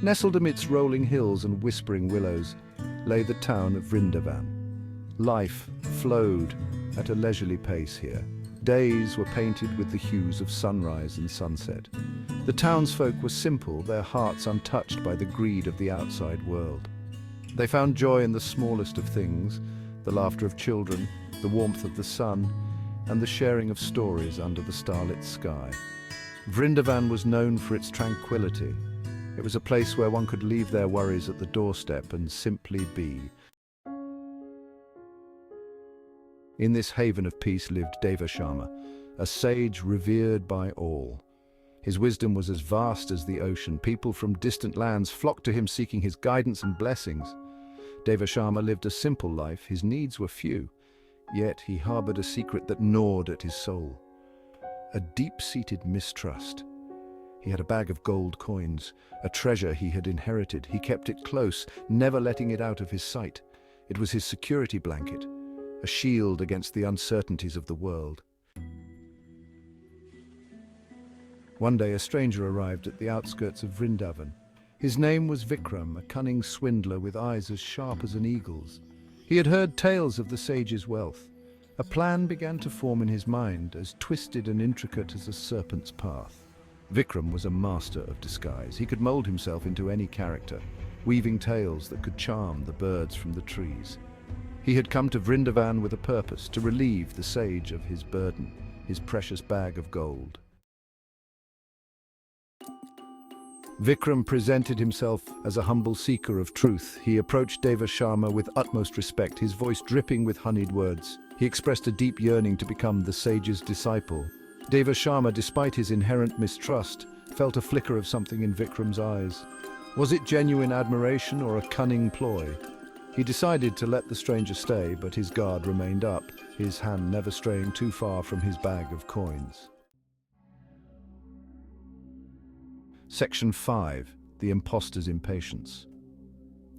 Nestled amidst rolling hills and whispering willows lay the town of Vrindavan. Life flowed at a leisurely pace here. Days were painted with the hues of sunrise and sunset. The townsfolk were simple, their hearts untouched by the greed of the outside world. They found joy in the smallest of things, the laughter of children, the warmth of the sun, and the sharing of stories under the starlit sky. Vrindavan was known for its tranquility. It was a place where one could leave their worries at the doorstep and simply be. In this haven of peace lived Devasharma, a sage revered by all. His wisdom was as vast as the ocean. People from distant lands flocked to him seeking his guidance and blessings. Devasharma lived a simple life. His needs were few, yet he harbored a secret that gnawed at his soul. A deep-seated mistrust. He had a bag of gold coins, a treasure he had inherited. He kept it close, never letting it out of his sight. It was his security blanket, a shield against the uncertainties of the world. One day a stranger arrived at the outskirts of Vrindavan. His name was Vikram, a cunning swindler with eyes as sharp as an eagle's. He had heard tales of the sage's wealth. A plan began to form in his mind, as twisted and intricate as a serpent's path. Vikram was a master of disguise. He could mold himself into any character, weaving tales that could charm the birds from the trees. He had come to Vrindavan with a purpose, to relieve the sage of his burden, his precious bag of gold. Vikram presented himself as a humble seeker of truth. He approached Devasharma with utmost respect, his voice dripping with honeyed words. He expressed a deep yearning to become the sage's disciple. Devasharma, despite his inherent mistrust, felt a flicker of something in Vikram's eyes. Was it genuine admiration or a cunning ploy? He decided to let the stranger stay, but his guard remained up, his hand never straying too far from his bag of coins. Section 5. The Imposter's Impatience.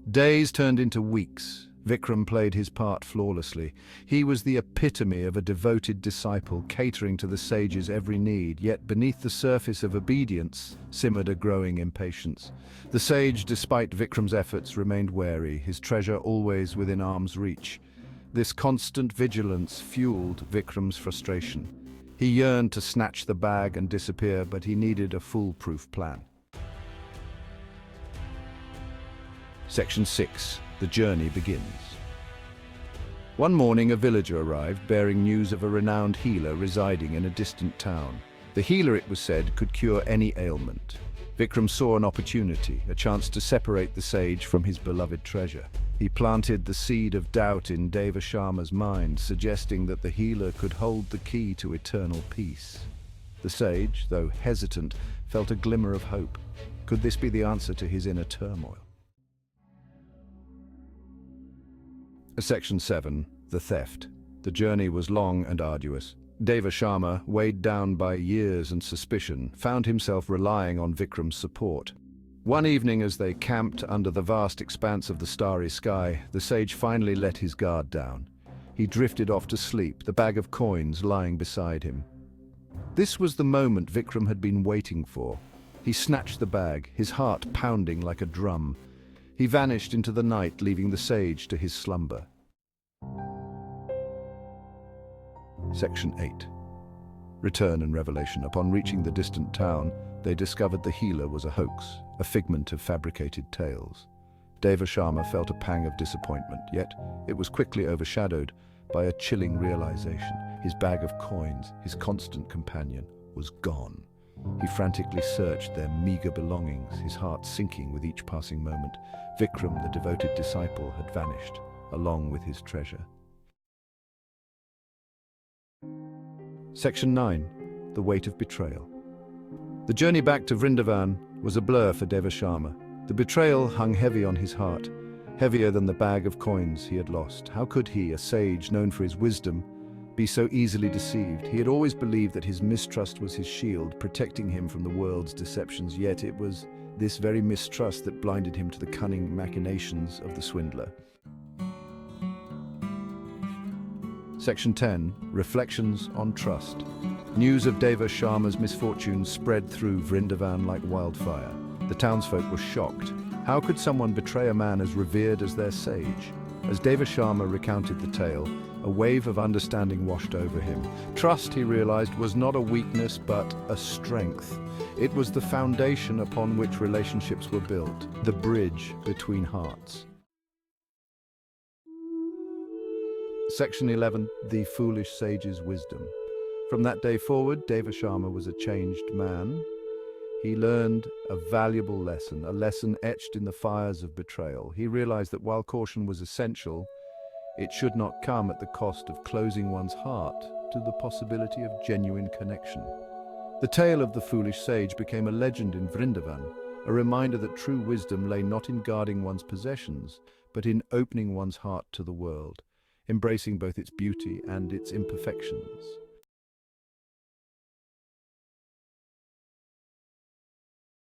Days turned into weeks. Vikram played his part flawlessly. He was the epitome of a devoted disciple, catering to the sage's every need, yet beneath the surface of obedience simmered a growing impatience. The sage, despite Vikram's efforts, remained wary, his treasure always within arm's reach. This constant vigilance fueled Vikram's frustration. He yearned to snatch the bag and disappear, but he needed a foolproof plan. Section 6. The journey begins. One morning, a villager arrived, bearing news of a renowned healer residing in a distant town. The healer, it was said, could cure any ailment. Vikram saw an opportunity, a chance to separate the sage from his beloved treasure. He planted the seed of doubt in Devasharma's mind, suggesting that the healer could hold the key to eternal peace. The sage, though hesitant, felt a glimmer of hope. Could this be the answer to his inner turmoil? Section 7. The Theft. The journey was long and arduous. Devasharma, weighed down by years and suspicion, found himself relying on Vikram's support. One evening, as they camped under the vast expanse of the starry sky, the sage finally let his guard down. He drifted off to sleep, the bag of coins lying beside him. This was the moment Vikram had been waiting for. He snatched the bag, his heart pounding like a drum. He vanished into the night, leaving the sage to his slumber. Section 8. Return and revelation. Upon reaching the distant town, they discovered the healer was a hoax, a figment of fabricated tales. Devasharma felt a pang of disappointment, yet it was quickly overshadowed by a chilling realization. His bag of coins, his constant companion, was gone. He frantically searched their meager belongings, his heart sinking with each passing moment. Vikram, the devoted disciple, had vanished, along with his treasure. Section 9. The Weight of Betrayal. The journey back to Vrindavan was a blur for Devasharma. The betrayal hung heavy on his heart, heavier than the bag of coins he had lost. How could he, a sage known for his wisdom, be so easily deceived? He had always believed that his mistrust was his shield, protecting him from the world's deceptions, yet it was this very mistrust that blinded him to the cunning machinations of the swindler. Section 10. Reflections on Trust. News of Devasharma's misfortunes spread through Vrindavan like wildfire. The townsfolk were shocked. How could someone betray a man as revered as their sage? As Devasharma recounted the tale, a wave of understanding washed over him. Trust, he realized, was not a weakness but a strength. It was the foundation upon which relationships were built, the bridge between hearts. Section 11. The Foolish Sage's Wisdom. From that day forward, Devasharma was a changed man. He learned a valuable lesson, a lesson etched in the fires of betrayal. He realized that while caution was essential, it should not come at the cost of closing one's heart to the possibility of genuine connection. The tale of the foolish sage became a legend in Vrindavan, a reminder that true wisdom lay not in guarding one's possessions, but in opening one's heart to the world, embracing both its beauty and its imperfections.